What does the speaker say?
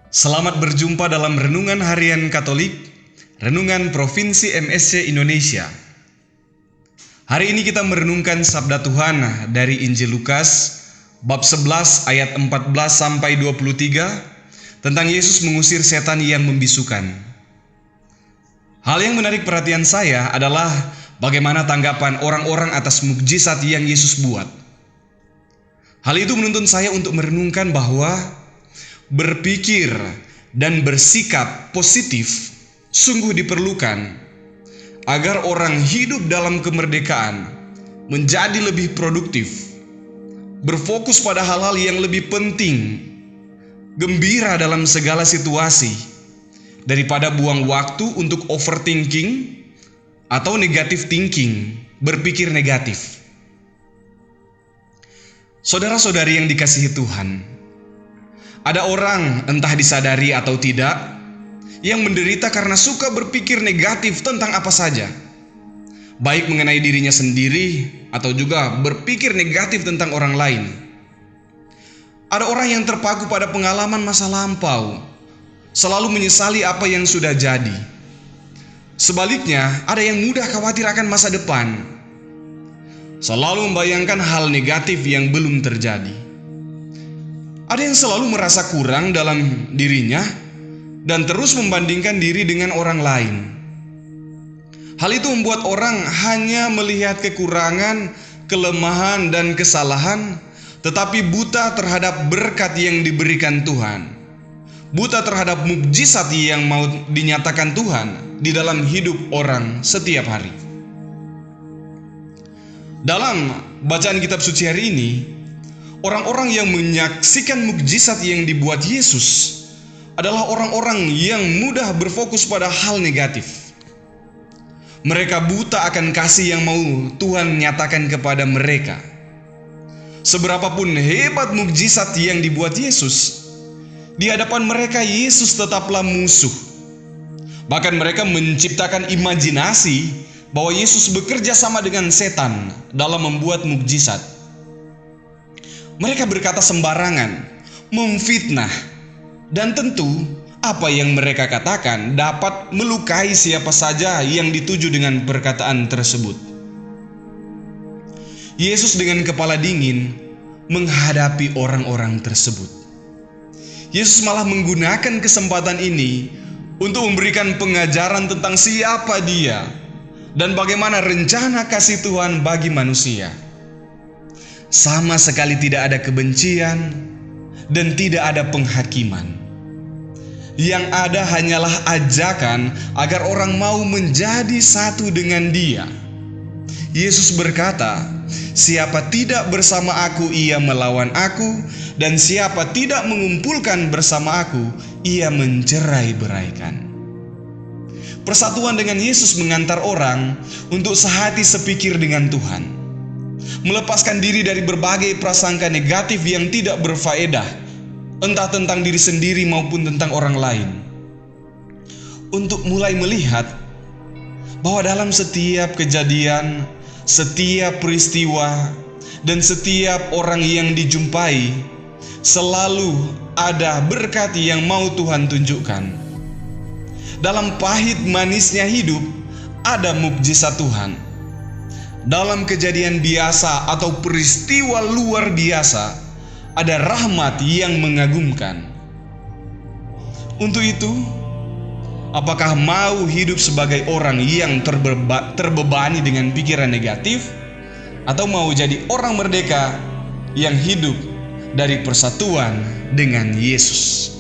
Selamat berjumpa dalam Renungan Harian Katolik, Renungan Provinsi MSC Indonesia. Hari ini kita merenungkan Sabda Tuhan dari Injil Lukas, bab 11 ayat 14 sampai 23, tentang Yesus mengusir setan yang membisukan. Hal yang menarik perhatian saya adalah bagaimana tanggapan orang-orang atas mukjizat yang Yesus buat. Hal itu menuntun saya untuk merenungkan bahwa berpikir dan bersikap positif sungguh diperlukan agar orang hidup dalam kemerdekaan menjadi lebih produktif, berfokus pada hal-hal yang lebih penting, gembira dalam segala situasi, daripada buang waktu untuk overthinking atau negative thinking, berpikir negatif. Saudara-saudari yang dikasihi Tuhan, ada orang, entah disadari atau tidak, yang menderita karena suka berpikir negatif tentang apa saja, baik mengenai dirinya sendiri atau juga berpikir negatif tentang orang lain. Ada orang yang terpaku pada pengalaman masa lampau, selalu menyesali apa yang sudah jadi. Sebaliknya, ada yang mudah khawatir akan masa depan, selalu membayangkan hal negatif yang belum terjadi. Ada yang selalu merasa kurang dalam dirinya dan terus membandingkan diri dengan orang lain. Hal itu membuat orang hanya melihat kekurangan, kelemahan, dan kesalahan, tetapi buta terhadap berkat yang diberikan Tuhan, buta terhadap mukjizat yang mau dinyatakan Tuhan di dalam hidup orang setiap hari. Dalam bacaan kitab suci hari ini, orang-orang yang menyaksikan mukjizat yang dibuat Yesus adalah orang-orang yang mudah berfokus pada hal negatif. Mereka buta akan kasih yang mau Tuhan nyatakan kepada mereka. Seberapapun hebat mukjizat yang dibuat Yesus, di hadapan mereka Yesus tetaplah musuh. Bahkan mereka menciptakan imajinasi bahwa Yesus bekerja sama dengan setan dalam membuat mukjizat. Mereka berkata sembarangan, memfitnah, dan tentu apa yang mereka katakan dapat melukai siapa saja yang dituju dengan perkataan tersebut. Yesus dengan kepala dingin menghadapi orang-orang tersebut. Yesus malah menggunakan kesempatan ini untuk memberikan pengajaran tentang siapa Dia dan bagaimana rencana kasih Tuhan bagi manusia. Sama sekali tidak ada kebencian dan tidak ada penghakiman. Yang ada hanyalah ajakan agar orang mau menjadi satu dengan Dia. Yesus berkata, "Siapa tidak bersama aku, ia melawan aku, dan siapa tidak mengumpulkan bersama aku, ia mencerai-beraikan." Persatuan dengan Yesus mengantar orang untuk sehati sepikir dengan Tuhan, melepaskan diri dari berbagai prasangka negatif yang tidak berfaedah, entah tentang diri sendiri maupun tentang orang lain, untuk mulai melihat bahwa dalam setiap kejadian, setiap peristiwa, dan setiap orang yang dijumpai selalu ada berkat yang mau Tuhan tunjukkan. Dalam pahit manisnya hidup ada mukjizat Tuhan. Dalam kejadian biasa atau peristiwa luar biasa, ada rahmat yang mengagumkan. Untuk itu, apakah mau hidup sebagai orang yang terbebani dengan pikiran negatif, atau mau jadi orang merdeka yang hidup dari persatuan dengan Yesus?